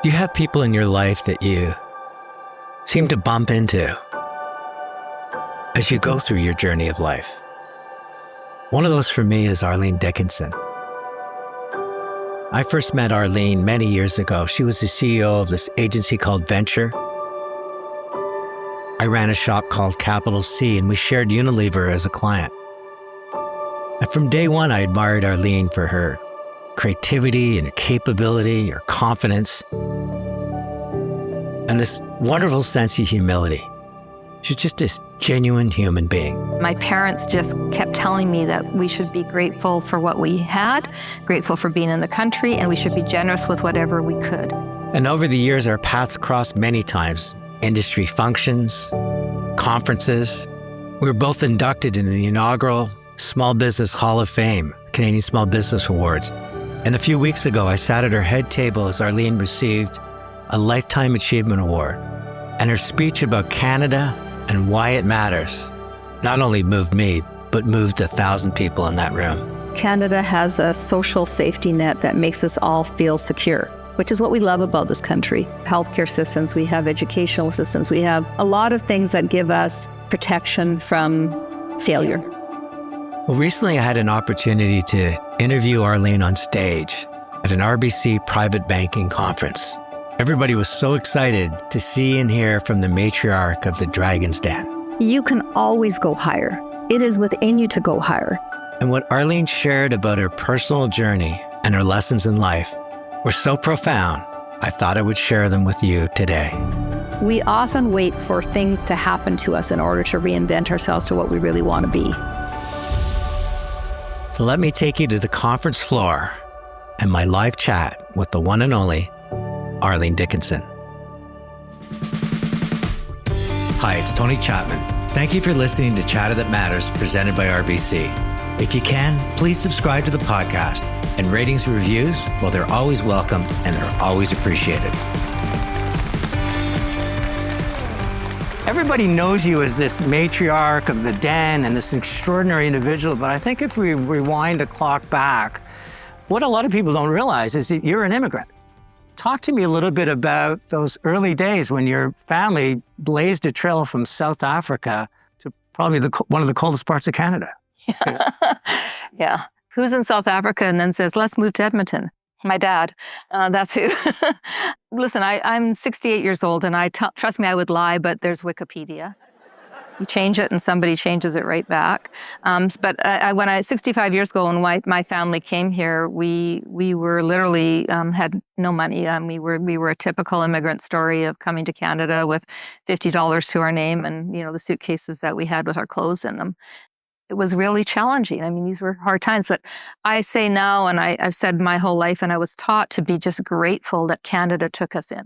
You have people in your life that you seem to bump into as you go through your journey of life. One of those for me is Arlene Dickinson. I first met Arlene many years ago. She was the CEO of this agency called Venture. I ran a shop called Capital C, and we shared Unilever as a client. And from day one, I admired Arlene for her creativity and her capability, her confidence, and this wonderful sense of humility. She's just this genuine human being. My parents just kept telling me that we should be grateful for what we had, grateful for being in the country, and we should be generous with whatever we could. And over the years, our paths crossed many times. Industry functions, conferences. We were both inducted in the inaugural Small Business Hall of Fame, Canadian Small Business Awards. And a few weeks ago, I sat at her head table as Arlene received a Lifetime Achievement Award. And her speech about Canada and why it matters not only moved me, but moved 1,000 people in that room. Canada has a social safety net that makes us all feel secure, which is what we love about this country. Healthcare systems, we have educational systems, we have a lot of things that give us protection from failure. Well, recently I had an opportunity to interview Arlene on stage at an RBC private banking conference. Everybody was so excited to see and hear from the matriarch of the Dragon's Den. You can always go higher. It is within you to go higher. And what Arlene shared about her personal journey and her lessons in life were so profound, I thought I would share them with you today. We often wait for things to happen to us in order to reinvent ourselves to what we really want to be. So let me take you to the conference floor and my live chat with the one and only Arlene Dickinson. Hi, it's Tony Chapman. Thank you for listening to Chatter That Matters, presented by RBC. If you can, please subscribe to the podcast. And ratings and reviews, well, they're always welcome and they're always appreciated. Everybody knows you as this matriarch of the den and this extraordinary individual, but I think if we rewind the clock back, what a lot of people don't realize is that you're an immigrant. Talk to me a little bit about those early days when your family blazed a trail from South Africa to probably one of the coldest parts of Canada. Yeah. Who's in South Africa and then says, let's move to Edmonton? My dad. That's who. Listen, I'm 68 years old and trust me, I would lie, but there's Wikipedia. You change it and somebody changes it right back. But when 65 years ago, when my family came here, we were literally had no money. We were a typical immigrant story of coming to Canada with $50 to our name and, the suitcases that we had with our clothes in them. It was really challenging. I mean, these were hard times, but I say now, and I've said my whole life, and I was taught to be just grateful that Canada took us in.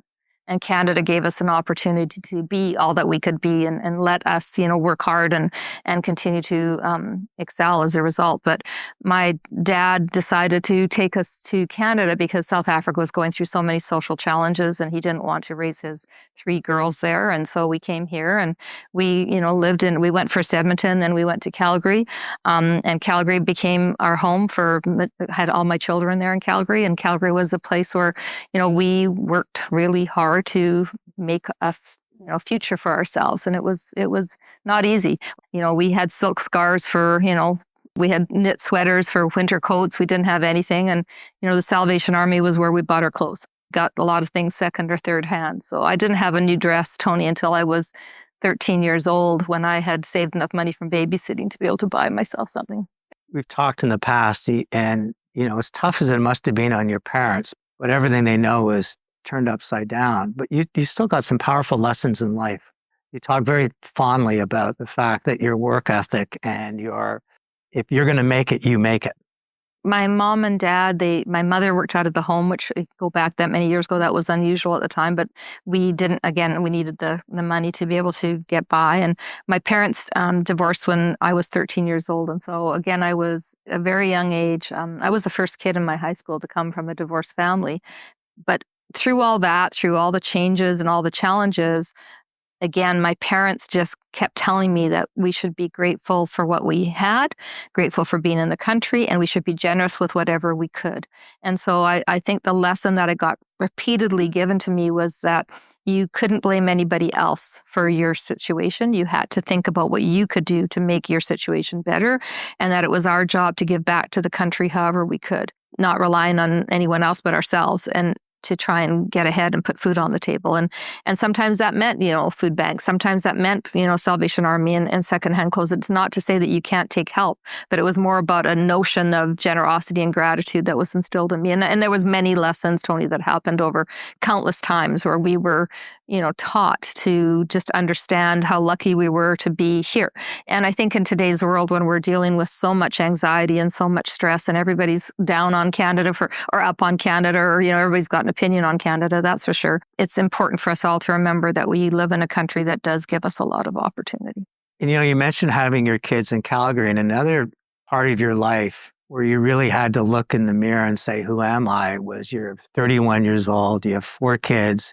And Canada gave us an opportunity to be all that we could be and let us, work hard and continue to excel as a result. But my dad decided to take us to Canada because South Africa was going through so many social challenges and he didn't want to raise his 3 girls there. And so we came here and we, we went first to Edmonton, then we went to Calgary. And Calgary became our home had all my children there in Calgary. And Calgary was a place where, we worked really hard to make a future for ourselves, and it was not easy. We had silk scarves for we had knit sweaters for winter coats. We didn't have anything, and the Salvation Army was where we bought our clothes. Got a lot of things second or third hand. So I didn't have a new dress, Tony, until I was 13 years old, when I had saved enough money from babysitting to be able to buy myself something. We've talked in the past, and as tough as it must have been on your parents, but everything they know is turned upside down, but you still got some powerful lessons in life. You talk very fondly about the fact that your work ethic and if you're going to make it, you make it. My mom and dad, my mother worked out of the home, which go back that many years ago, that was unusual at the time, but we didn't, again, we needed the money to be able to get by. And my parents divorced when I was 13 years old. And so again, I was a very young age. I was the first kid in my high school to come from a divorced family. But through all that, through all the changes and all the challenges, again, my parents just kept telling me that we should be grateful for what we had, grateful for being in the country, and we should be generous with whatever we could. And so I think the lesson that I got repeatedly given to me was that you couldn't blame anybody else for your situation. You had to think about what you could do to make your situation better, and that it was our job to give back to the country however we could, not relying on anyone else but ourselves, and to try and get ahead and put food on the table. And sometimes that meant, food banks. Sometimes that meant, Salvation Army and secondhand clothes. It's not to say that you can't take help, but it was more about a notion of generosity and gratitude that was instilled in me. And there was many lessons, Tony, that happened over countless times where we were, taught to just understand how lucky we were to be here. And I think in today's world, when we're dealing with so much anxiety and so much stress, and everybody's down on Canada or up on Canada, or everybody's got an opinion on Canada, that's for sure. It's important for us all to remember that we live in a country that does give us a lot of opportunity. And you mentioned having your kids in Calgary, and another part of your life where you really had to look in the mirror and say, who am I? Was you're 31 years old, you have 4 kids,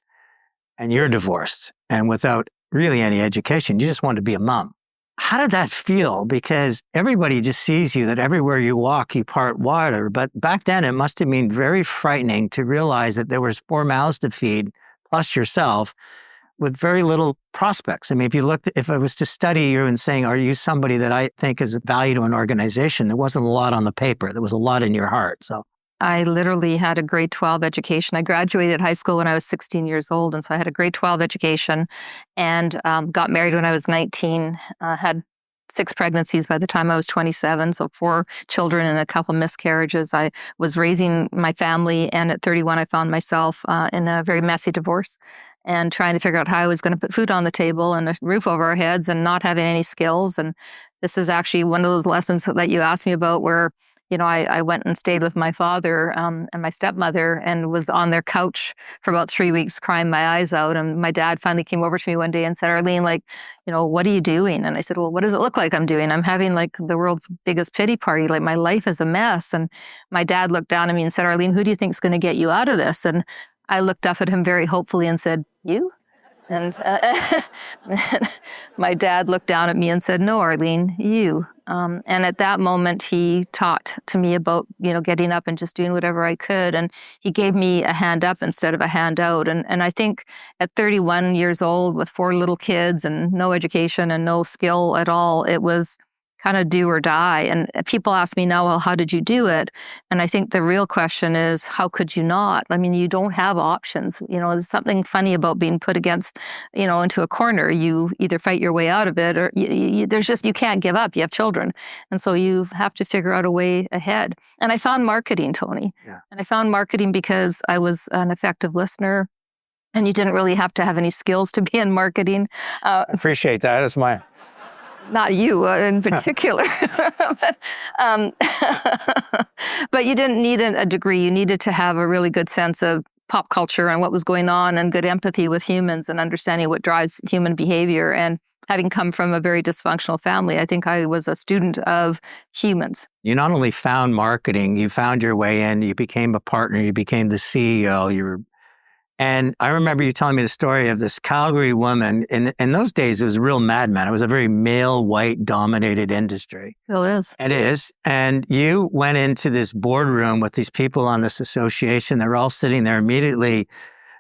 and you're divorced and without really any education. You just wanted to be a mom. How did that feel? Because everybody just sees you, that everywhere you walk, you part water. But back then, it must have been very frightening to realize that there was 4 mouths to feed, plus yourself, with very little prospects. I mean, if I was to study you and saying, are you somebody that I think is of value to an organization? There wasn't a lot on the paper. There was a lot in your heart. So I literally had a grade 12 education. I graduated high school when I was 16 years old. And so I had a grade 12 education and got married when I was 19, had 6 pregnancies by the time I was 27. So 4 children and a couple miscarriages. I was raising my family. And at 31, I found myself in a very messy divorce and trying to figure out how I was going to put food on the table and a roof over our heads and not having any skills. And this is actually one of those lessons that you asked me about where I went and stayed with my father and my stepmother and was on their couch for about 3 weeks crying my eyes out. And my dad finally came over to me one day and said, Arlene, what are you doing? And I said, well, what does it look like I'm doing? I'm having the world's biggest pity party. My life is a mess. And my dad looked down at me and said, Arlene, who do you think is going to get you out of this? And I looked up at him very hopefully and said, you? And my dad looked down at me and said, no, Arlene, you. And at that moment, he talked to me about, getting up and just doing whatever I could. And he gave me a hand up instead of a hand out. And I think at 31 years old with 4 little kids and no education and no skill at all, it was kind of do or die. And people ask me now, well, how did you do it? And I think the real question is, how could you not? I mean, you don't have options. There's something funny about being put against, into a corner. You either fight your way out of it or you can't give up. You have children. And so you have to figure out a way ahead. And I found marketing, Tony. Yeah. And I found marketing because I was an effective listener and you didn't really have to have any skills to be in marketing. I appreciate that. That's my... Not you in particular, but you didn't need a degree. You needed to have a really good sense of pop culture and what was going on and good empathy with humans and understanding what drives human behavior. And having come from a very dysfunctional family, I think I was a student of humans. You not only found marketing, you found your way in, you became a partner, you became the CEO, And I remember you telling me the story of this Calgary woman. In those days, it was a real madman. It was a very male, white dominated industry. Still is. It is. And you went into this boardroom with these people on this association. They're all sitting there immediately.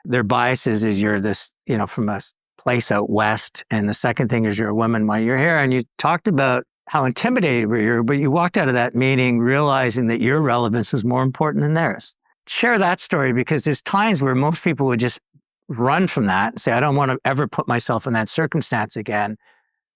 Their biases is you're this, from a place out west. And the second thing is you're a woman while you're here. And you talked about how intimidated we were, but you walked out of that meeting realizing that your relevance was more important than theirs. Share that story, because there's times where most people would just run from that and say, I don't want to ever put myself in that circumstance again.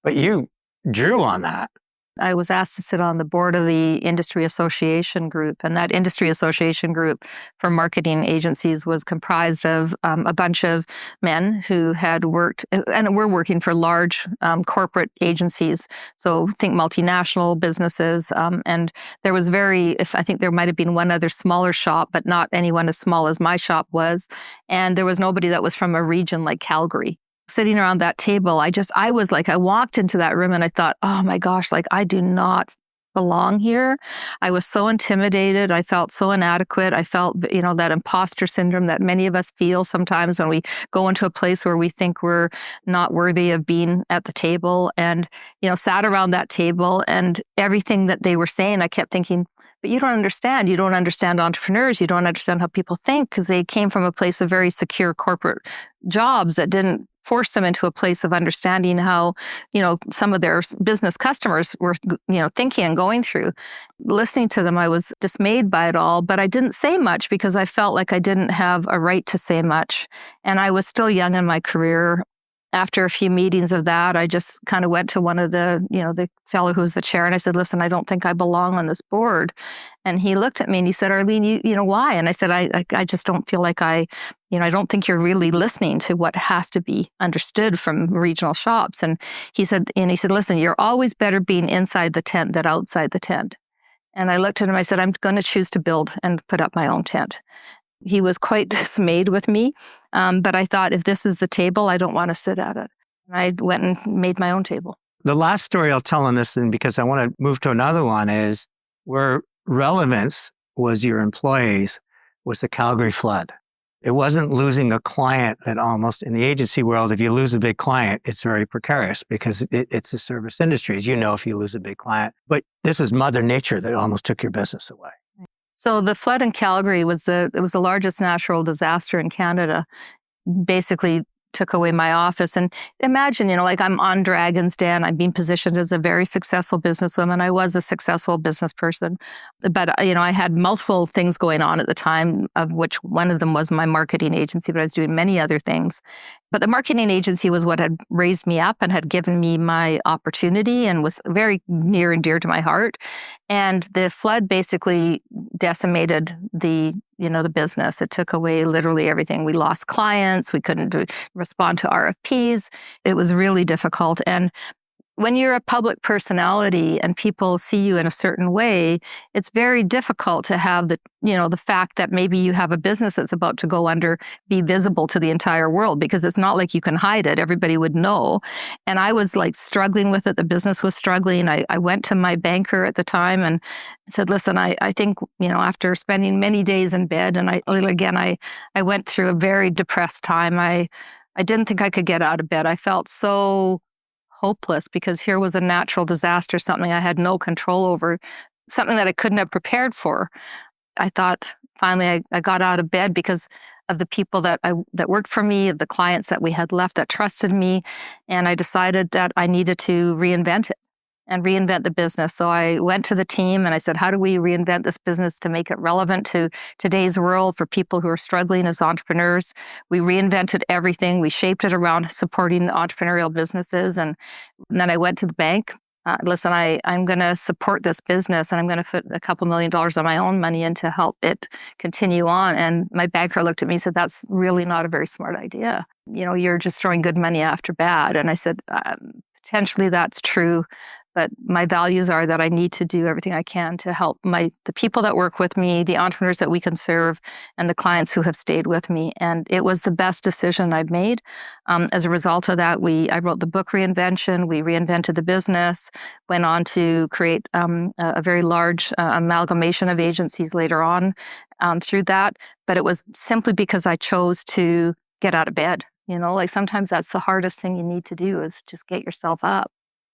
But you drew on that. I was asked to sit on the board of the industry association group, and that industry association group for marketing agencies was comprised of a bunch of men who had worked and were working for large corporate agencies. So think multinational businesses. And there was I think there might have been one other smaller shop, but not anyone as small as my shop was. And there was nobody that was from a region like Calgary. Sitting around that table, I walked into that room and I thought, oh my gosh, I do not belong here. I was so intimidated. I felt so inadequate. I felt, that imposter syndrome that many of us feel sometimes when we go into a place where we think we're not worthy of being at the table. And, sat around that table and everything that they were saying, I kept thinking, but you don't understand. You don't understand entrepreneurs. You don't understand how people think because they came from a place of very secure corporate jobs that didn't force them into a place of understanding how, some of their business customers were, thinking and going through. Listening to them, I was dismayed by it all, but I didn't say much because I felt like I didn't have a right to say much. And I was still young in my career. After a few meetings of that, I just kind of went to one of the fellow who was the chair, and I said, listen, I don't think I belong on this board. And he looked at me and he said, Arlene, you know why? And I said, I just don't feel like I don't think you're really listening to what has to be understood from regional shops. And he said, listen, you're always better being inside the tent than outside the tent. And I looked at him, I said, I'm going to choose to build and put up my own tent. He was quite dismayed with me, but I thought, if this is the table, I don't want to sit at it. And I went and made my own table. The last story I'll tell on this, and because I want to move to another one, is where relevance was your employees, was the Calgary flood. It wasn't losing a client that almost, in the agency world, if you lose a big client, it's very precarious because it's a service industry. As you know, if you lose a big client. But this is Mother Nature that almost took your business away. So the flood in Calgary was the largest natural disaster in Canada. Basically took away my office. And imagine, like I'm on Dragon's Den. I'm being positioned as a very successful businesswoman. I was a successful business person. But, I had multiple things going on at the time, of which one of them was my marketing agency, but I was doing many other things. But the marketing agency was what had raised me up and had given me my opportunity and was very near and dear to my heart. And the flood basically decimated the business. It took away literally everything. We lost clients. We couldn't respond to RFPs. It was really difficult. And when you're a public personality and people see you in a certain way, it's very difficult to have the fact that maybe you have a business that's about to go under be visible to the entire world, because it's not like you can hide it. Everybody would know. And I was like struggling with it. The business was struggling. I went to my banker at the time and said, listen, I think, after spending many days in bed, and I went through a very depressed time. I didn't think I could get out of bed. I felt so hopeless because here was a natural disaster, something I had no control over, something that I couldn't have prepared for. I thought finally I got out of bed because of the people that worked for me, of the clients that we had left that trusted me. And I decided that I needed to reinvent it and reinvent the business. So I went to the team and I said, how do we reinvent this business to make it relevant to today's world for people who are struggling as entrepreneurs? We reinvented everything. We shaped it around supporting entrepreneurial businesses. And then I went to the bank. Listen, I'm going to support this business and I'm going to put a couple $1 million of my own money in to help it continue on. And my banker looked at me and said, that's really not a very smart idea. You're just throwing good money after bad. And I said, potentially that's true. But my values are that I need to do everything I can to help the people that work with me, the entrepreneurs that we can serve, and the clients who have stayed with me. And it was the best decision I've made. As a result of that, I wrote the book Reinvention. We reinvented the business, went on to create a very large amalgamation of agencies later on through that. But it was simply because I chose to get out of bed. Like sometimes that's the hardest thing you need to do is just get yourself up.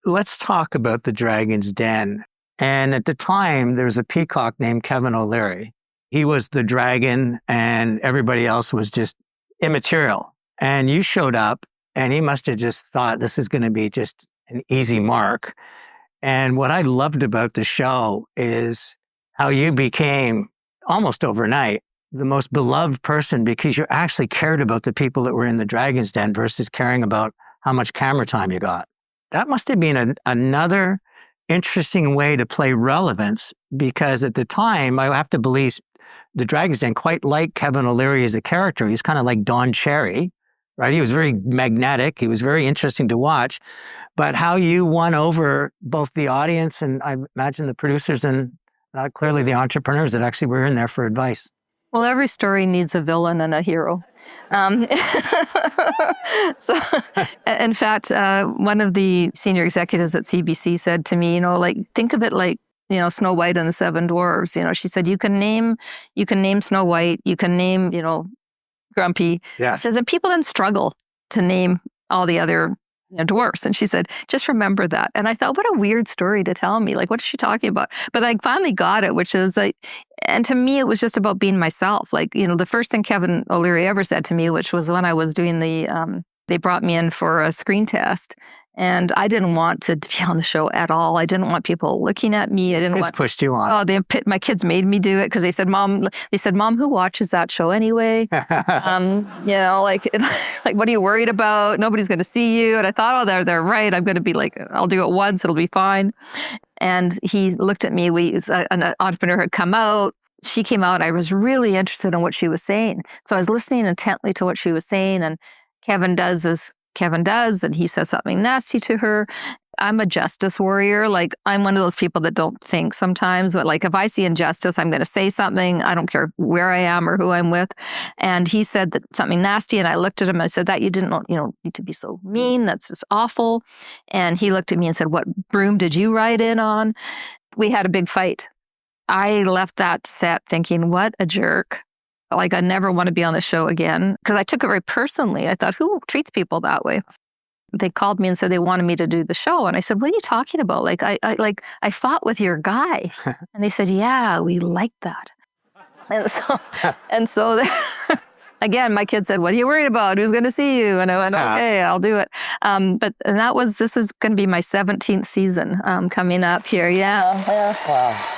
Let's talk about the Dragon's Den. And at the time, there was a peacock named Kevin O'Leary. He was the dragon and everybody else was just immaterial. And you showed up and he must have just thought this is going to be just an easy mark. And what I loved about the show is how you became almost overnight the most beloved person because you actually cared about the people that were in the Dragon's Den versus caring about how much camera time you got. That must have been another interesting way to play relevance because at the time, I have to believe the Dragon's Den quite liked Kevin O'Leary as a character. He's kind of like Don Cherry, right? He was very magnetic. He was very interesting to watch. But how you won over both the audience and I imagine the producers and clearly the entrepreneurs that actually were in there for advice. Well, every story needs a villain and a hero. So, in fact, one of the senior executives at CBC said to me, think of it like, Snow White and the Seven Dwarfs. She said, you can name Snow White, you can name, Grumpy. Yeah. She says, and people then struggle to name all the other dwarfs. And she said, just remember that. And I thought, what a weird story to tell me. Like, what is she talking about? But I finally got it, which is like, and to me, it was just about being myself. Like, the first thing Kevin O'Leary ever said to me, which was when I was doing they brought me in for a screen test. And I didn't want to be on the show at all. I didn't want people looking at me. I didn't It's want pushed you on. Oh, my kids made me do it because they said, Mom, who watches that show anyway? Like, like, what are you worried about? Nobody's going to see you. And I thought, oh, they're right. I'm going to be like, I'll do it once. It'll be fine. And he looked at me. An entrepreneur had come out. She came out. I was really interested in what she was saying. So I was listening intently to what she was saying. And Kevin does as Kevin does, and he says something nasty to her. I'm a justice warrior. Like, I'm one of those people that don't think sometimes, but like, if I see injustice, I'm going to say something. I don't care where I am or who I'm with. And he said something nasty, and I looked at him and I said, that you didn't, need to be so mean. That's just awful. And he looked at me and said, what broom did you ride in on? We had a big fight. I left that set thinking, what a jerk. Like, I never want to be on the show again, because I took it very personally. I thought, who treats people that way? They called me and said they wanted me to do the show. And I said, what are you talking about? Like, I fought with your guy. And they said, yeah, we like that. And so again, my kid said, what are you worried about? Who's going to see you? And I went, okay, I'll do it. This is going to be my 17th season coming up here. Yeah. Wow.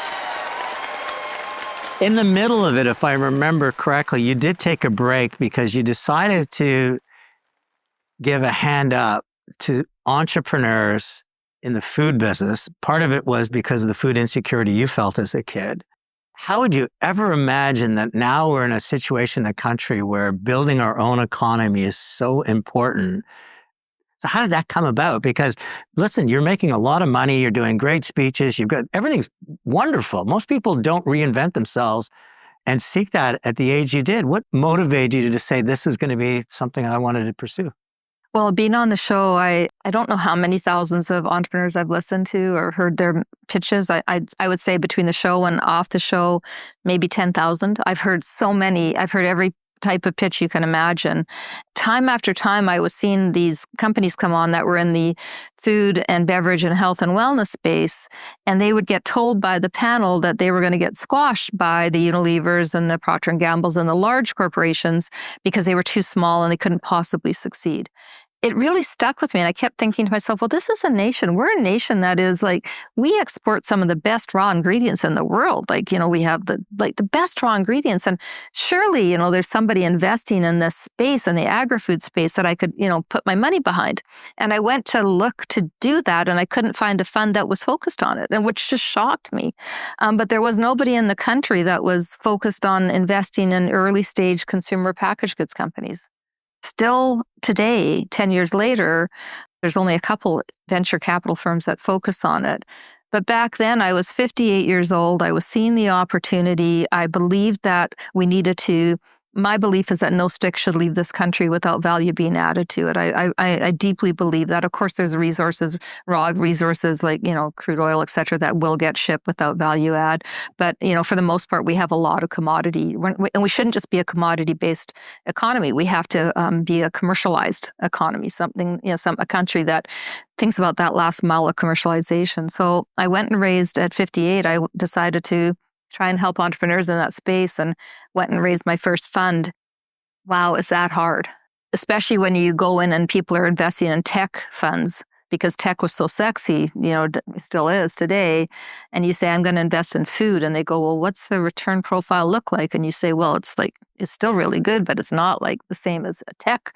In the middle of it, if I remember correctly, you did take a break because you decided to give a hand up to entrepreneurs in the food business. Part of it was because of the food insecurity you felt as a kid. How would you ever imagine that now we're in a situation in a country where building our own economy is so important? So how did that come about? Because listen, you're making a lot of money. You're doing great speeches. Everything's wonderful. Most people don't reinvent themselves and seek that at the age you did. What motivated you to say this is going to be something I wanted to pursue? Well, being on the show, I don't know how many thousands of entrepreneurs I've listened to or heard their pitches. I would say between the show and off the show, maybe 10,000. I've heard so many. I've heard every type of pitch you can imagine. Time after time, I was seeing these companies come on that were in the food and beverage and health and wellness space, and they would get told by the panel that they were going to get squashed by the Unilevers and the Procter & Gambles and the large corporations because they were too small and they couldn't possibly succeed. It really stuck with me. And I kept thinking to myself, well, this is a nation. We're a nation that is like, we export some of the best raw ingredients in the world. Like, we have the best raw ingredients. And surely, there's somebody investing in this space, in the agri-food space, that I could, put my money behind. And I went to look to do that, and I couldn't find a fund that was focused on it, and which just shocked me. But there was nobody in the country that was focused on investing in early stage consumer packaged goods companies. Still today, 10 years later, there's only a couple venture capital firms that focus on it. But back then, I was 58 years old. I was seeing the opportunity. I believed that we needed to. My belief is that no stick should leave this country without value being added to it. I deeply believe that. Of course, there's resources, raw resources like, crude oil, et cetera, that will get shipped without value add. But, for the most part, we have a lot of commodity. And we shouldn't just be a commodity-based economy. We have to be a commercialized economy, a country that thinks about that last mile of commercialization. So I went and raised at 58, I decided to try and help entrepreneurs in that space and went and raised my first fund. Wow, is that hard? Especially when you go in and people are investing in tech funds because tech was so sexy, still is today. And you say, I'm going to invest in food. And they go, well, what's the return profile look like? And you say, well, it's still really good, but it's not like the same as a tech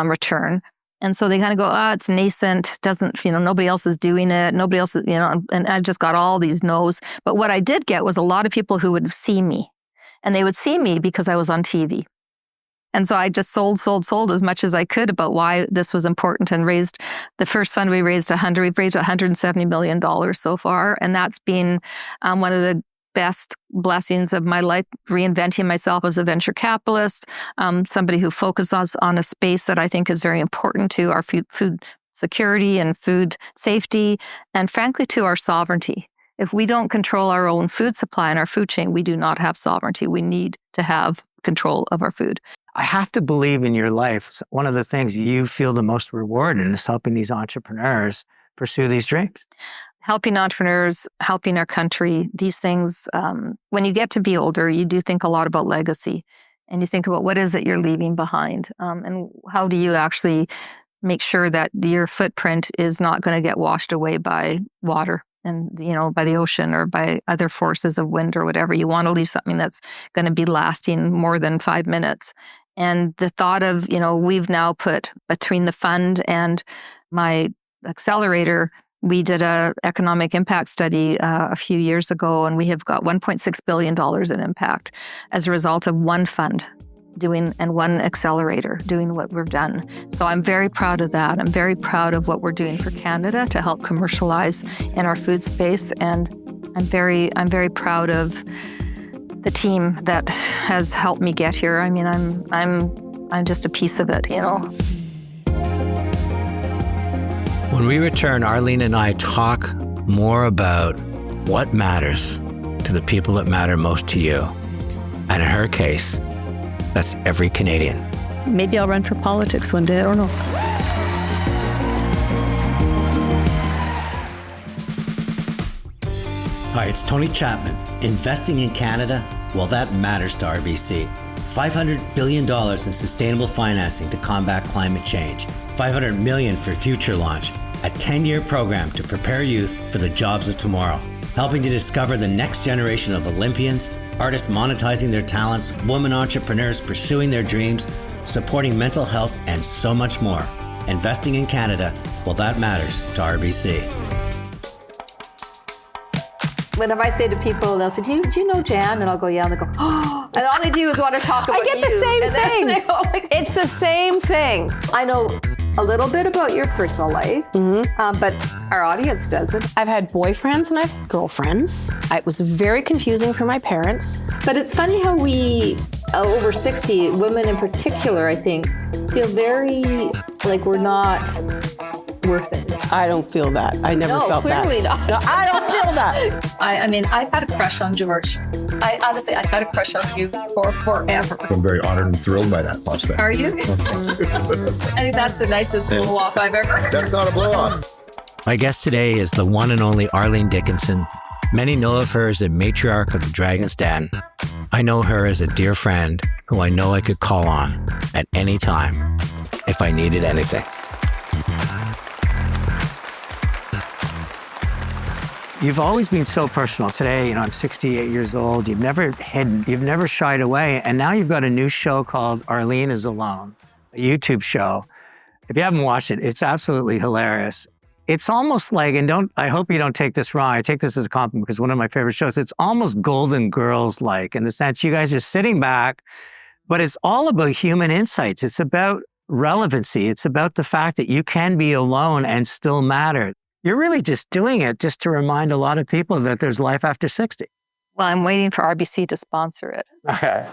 return. And so they kind of go, it's nascent, doesn't, nobody else is doing it. Nobody else is, and I just got all these no's. But what I did get was a lot of people who would see me, and they would see me because I was on TV. And so I just sold as much as I could about why this was important, and raised the first fund. We've raised $170 million so far. And that's been one of the best blessings of my life, reinventing myself as a venture capitalist, somebody who focuses on a space that I think is very important to our food security and food safety, and frankly, to our sovereignty. If we don't control our own food supply and our food chain, we do not have sovereignty. We need to have control of our food. I have to believe in your life. One of the things you feel the most reward in is helping these entrepreneurs pursue these dreams. Helping entrepreneurs, helping our country, these things, when you get to be older, you do think a lot about legacy. And you think about what is it you're leaving behind? And how do you actually make sure that your footprint is not going to get washed away by water and, by the ocean or by other forces of wind or whatever. You want to leave something that's going to be lasting more than 5 minutes. And the thought of, we've now put between the fund and my accelerator, we did an economic impact study a few years ago, and we have got $1.6 billion in impact as a result of one fund and one accelerator doing what we've done. So I'm very proud of that. I'm very proud of what we're doing for Canada to help commercialize in our food space. And I'm very proud of the team that has helped me get here. I mean, I'm just a piece of it, When we return, Arlene and I talk more about what matters to the people that matter most to you. And in her case, that's every Canadian. Maybe I'll run for politics one day. I don't know. Hi, it's Tony Chapman. Investing in Canada, well, that matters to RBC. $500 billion in sustainable financing to combat climate change. $500 million for Future Launch, a 10-year program to prepare youth for the jobs of tomorrow. Helping to discover the next generation of Olympians, artists monetizing their talents, women entrepreneurs pursuing their dreams, supporting mental health, and so much more. Investing in Canada, well, that matters to RBC. Whenever I say to people, they'll say, do you know Jan? And I'll go, yeah. And they go, oh. And all they do is want to talk about you. I get the same thing. Like, it's the same thing. I know a little bit about your personal life, but our audience doesn't. I've had boyfriends and I've had girlfriends. It was very confusing for my parents. But it's funny how we, over 60, women in particular, I think, feel very like we're not worth it. I don't feel that. I never felt that. No, clearly not. No, I don't feel that. I mean, I've had a crush on George. I've had a crush on you for forever. I'm very honored and thrilled by that prospect. Are you? I think that's the nicest blow-off I've ever heard. That's not a blow-off. My guest today is the one and only Arlene Dickinson. Many know of her as the matriarch of the Dragon's Den. I know her as a dear friend who I know I could call on at any time if I needed anything. You've always been so personal. Today, I'm 68 years old. You've never hidden, you've never shied away. And now you've got a new show called Arlene is Alone, a YouTube show. If you haven't watched it, it's absolutely hilarious. It's almost like, I hope you don't take this wrong. I take this as a compliment because one of my favorite shows. It's almost Golden Girls-like in the sense you guys are sitting back, but it's all about human insights. It's about relevancy. It's about the fact that you can be alone and still matter. You're really just doing it just to remind a lot of people that there's life after 60. Well, I'm waiting for RBC to sponsor it. Okay.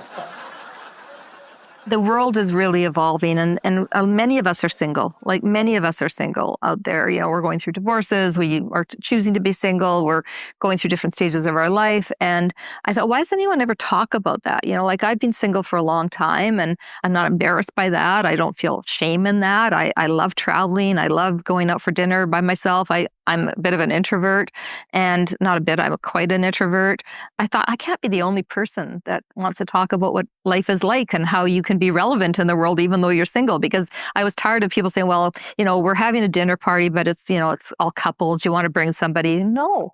The world is really evolving, and many of us are single. Like many of us are single out there. We're going through divorces. We are choosing to be single. We're going through different stages of our life. And I thought, why does anyone ever talk about that? Like I've been single for a long time, and I'm not embarrassed by that. I don't feel shame in that. I love traveling. I love going out for dinner by myself. I'm a bit of an introvert, and not a bit, I'm quite an introvert. I thought I can't be the only person that wants to talk about what life is like and how you can be relevant in the world even though you're single, because I was tired of people saying, well, we're having a dinner party, but it's all couples. You want to bring somebody? No.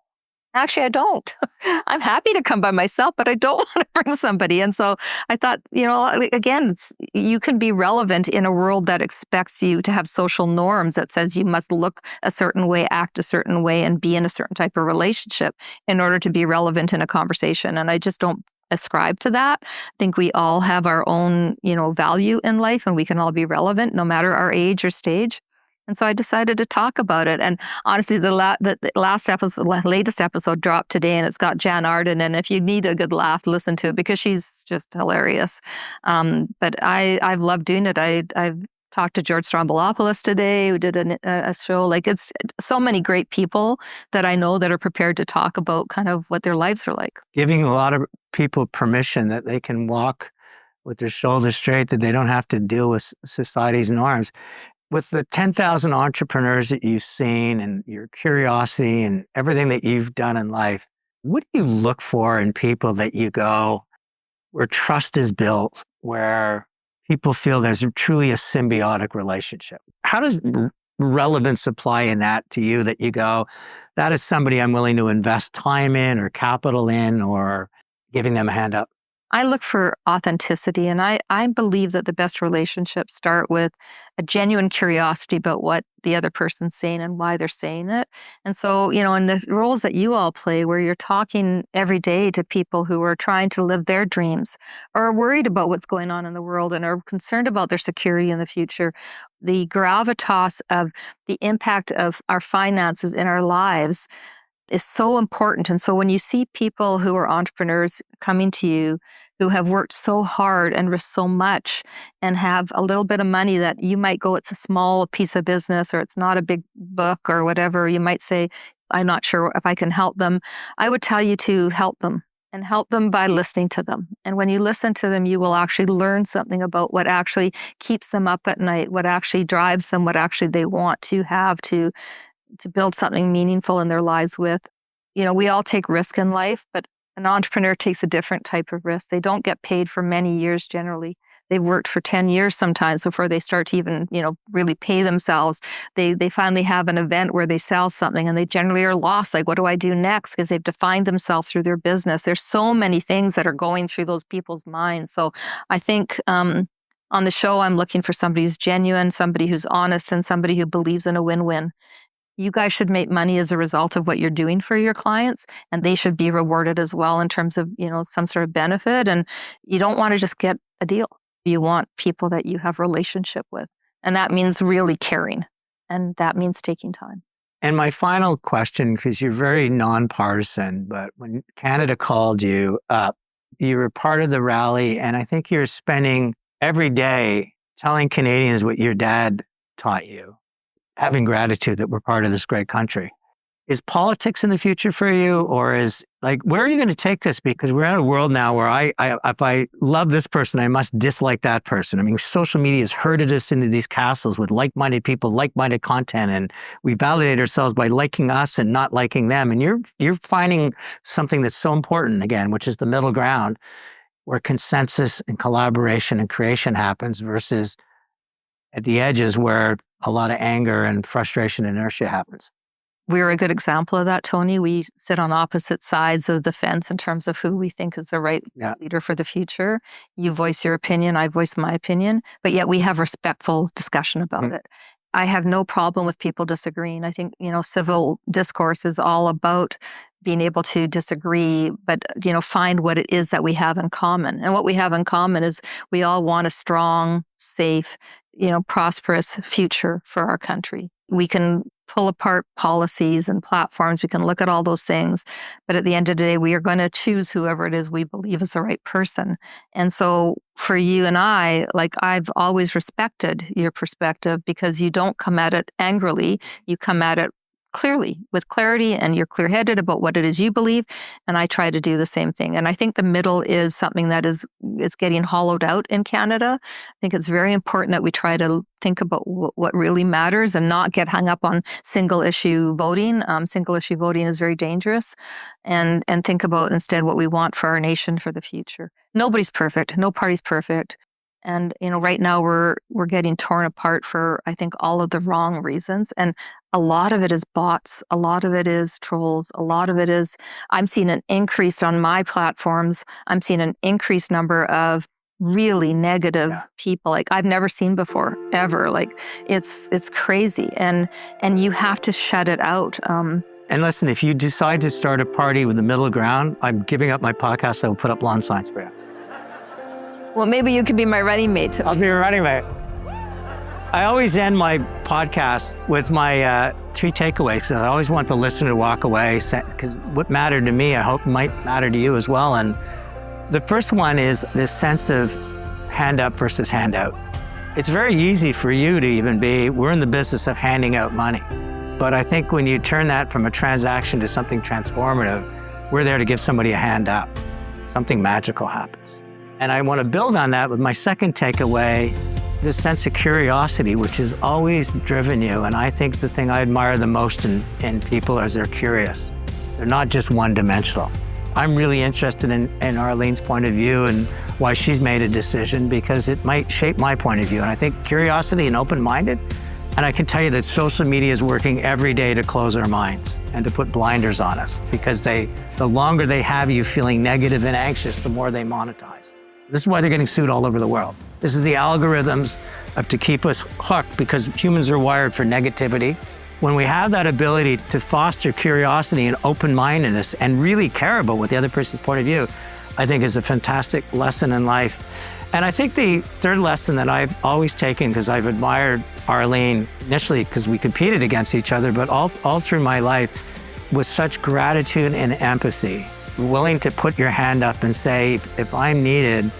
Actually, I don't. I'm happy to come by myself, but I don't want to bring somebody. And so I thought, again, you can be relevant in a world that expects you to have social norms that says you must look a certain way, act a certain way, and be in a certain type of relationship in order to be relevant in a conversation. And I just don't ascribe to that. I think we all have our own, value in life, and we can all be relevant no matter our age or stage. And so I decided to talk about it. And honestly, the latest episode dropped today, and it's got Jan Arden. And if you need a good laugh, listen to it because she's just hilarious. But I've loved doing it. I've talked to George Stroumboulopoulos today, who did a show. Like it's so many great people that I know that are prepared to talk about kind of what their lives are like. Giving a lot of people permission that they can walk with their shoulders straight, that they don't have to deal with society's norms. With the 10,000 entrepreneurs that you've seen and your curiosity and everything that you've done in life, what do you look for in people that you go, where trust is built, where people feel there's truly a symbiotic relationship? How does relevance apply in that to you, that you go, that is somebody I'm willing to invest time in or capital in or giving them a hand up? I look for authenticity, and I believe that the best relationships start with a genuine curiosity about what the other person's saying and why they're saying it. And so, in the roles that you all play, where you're talking every day to people who are trying to live their dreams or are worried about what's going on in the world and are concerned about their security in the future, the gravitas of the impact of our finances in our lives is so important. And so when you see people who are entrepreneurs coming to you, who have worked so hard and risked so much and have a little bit of money that you might go, it's a small piece of business or it's not a big book or whatever, you might say, I'm not sure if I can help them. I would tell you to help them, and help them by listening to them. And when you listen to them, you will actually learn something about what actually keeps them up at night, what actually drives them, what actually they want to have to build something meaningful in their lives with. We all take risk in life, but an entrepreneur takes a different type of risk. They don't get paid for many years generally. They've worked for 10 years sometimes before they start to even, really pay themselves. They finally have an event where they sell something and they generally are lost. Like, what do I do next? Because they've defined themselves through their business. There's so many things that are going through those people's minds. So I think on the show, I'm looking for somebody who's genuine, somebody who's honest, and somebody who believes in a win-win. You guys should make money as a result of what you're doing for your clients, and they should be rewarded as well in terms of, some sort of benefit. And you don't want to just get a deal. You want people that you have relationship with. And that means really caring. And that means taking time. And my final question, because you're very nonpartisan, but when Canada called you up, you were part of the rally, and I think you're spending every day telling Canadians what your dad taught you, having gratitude that we're part of this great country. Is politics in the future for you, or where are you going to take this? Because we're in a world now where if I love this person, I must dislike that person. I mean, social media has herded us into these castles with like-minded people, like-minded content, and we validate ourselves by liking us and not liking them. And you're finding something that's so important again, which is the middle ground, where consensus and collaboration and creation happens, versus at the edges where a lot of anger and frustration and inertia happens. We're a good example of that, Tony. We sit on opposite sides of the fence in terms of who we think is the right leader for the future. You voice your opinion, I voice my opinion, but yet we have respectful discussion about it. I have no problem with people disagreeing. I think, civil discourse is all about being able to disagree, but, find what it is that we have in common. And what we have in common is we all want a strong, safe, prosperous future for our country. We can pull apart policies and platforms. We can look at all those things. But at the end of the day, we are going to choose whoever it is we believe is the right person. And so for you and I, I've always respected your perspective, because you don't come at it angrily. You come at it clearly, with clarity, and you're clear-headed about what it is you believe. And I try to do the same thing. And I think the middle is something that is getting hollowed out in Canada. I think it's very important that we try to think about what really matters and not get hung up on single-issue voting. Single-issue voting is very dangerous. And think about instead what we want for our nation for the future. Nobody's perfect. No party's perfect. And, right now we're getting torn apart for, I think, all of the wrong reasons. And a lot of it is bots. A lot of it is trolls. A lot of it is, I'm seeing an increase on my platforms. I'm seeing an increased number of really negative people I've never seen before, ever. It's crazy. And you have to shut it out. And listen, if you decide to start a party with the middle ground, I'm giving up my podcast. I will put up lawn signs for you. Well, maybe you could be my running mate. I'll be your running mate. I always end my podcast with my 3 takeaways. I always want the listener to walk away, because what mattered to me, I hope might matter to you as well. And the first one is this sense of hand up versus hand out. It's very easy for you to even we're in the business of handing out money. But I think when you turn that from a transaction to something transformative, we're there to give somebody a hand up. Something magical happens. And I want to build on that with my second takeaway, this sense of curiosity, which has always driven you. And I think the thing I admire the most in people is they're curious. They're not just one-dimensional. I'm really interested in Arlene's point of view and why she's made a decision, because it might shape my point of view. And I think curiosity and open-minded, and I can tell you that social media is working every day to close our minds and to put blinders on us, because the longer they have you feeling negative and anxious, the more they monetize. This is why they're getting sued all over the world. This is the algorithms to keep us hooked, because humans are wired for negativity. When we have that ability to foster curiosity and open-mindedness and really care about what the other person's point of view, I think is a fantastic lesson in life. And I think the third lesson that I've always taken, because I've admired Arlene initially because we competed against each other, but all through my life, was such gratitude and empathy, willing to put your hand up and say, if I'm needed,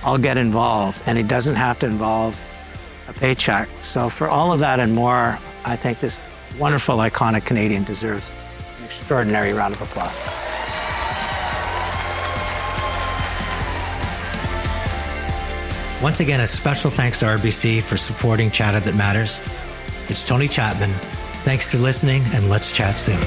I'll get involved. And it doesn't have to involve a paycheck. So for all of that and more, I think this wonderful, iconic Canadian deserves an extraordinary round of applause. Once again, a special thanks to RBC for supporting Chatter That Matters. It's Tony Chapman. Thanks for listening, and let's chat soon.